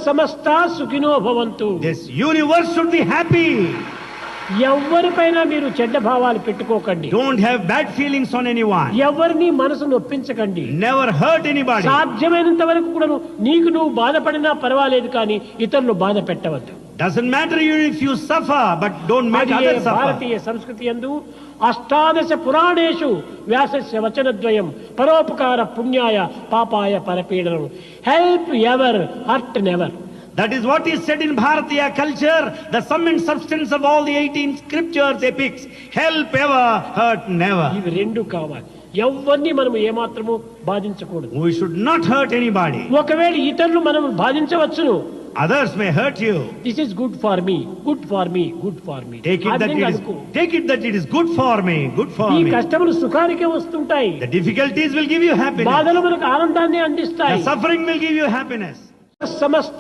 సమస్త సుఖినో భవంతు. This universe should be happy. ఎవరిపైన మీరు చెడ్డ భావాలు పెట్టుకోకండి. Don't have bad feelings on anyone. ఎవరిని మనసు నొప్పించకండి. Never hurt anybody. సాధ్యమైనంత వరకు కూడా నీకు నువ్వు బాధపడినా పర్వాలేదు, కానీ ఇతరులు బాధ పెట్టవద్దు. Doesn't matter even if you suffer, but don't make others suffer. భారతీయ సంస్కృతి యందు అష్టాదశ పురాణేషు వ్యాసస్య వచనద్వయం పరోపకార పుణ్యాయ పాపాయ పరపీడనం. Help ever, hurt never. That is what is said in Bharatiya culture, the sum and substance of all the 18 scriptures, epics. Help ever, hurt never. ఇవి రెండు కావాలి. ఎవరిని మనం ఏమాత్రము బాధించకూడదు. We should not hurt anybody. ఒకవేళ ఇతరులు మనం బాధించవచ్చును. Others may hurt you. This is good for me, good for me, good for me. Take it that it is good for me, good for ఈ me. కష్టములు సుఖానికే వస్తుంటాయి. The difficulties will give you happiness. బాధలు మనకు ఆనందాన్ని అందిస్తాయి. The suffering will give you happiness. సమస్త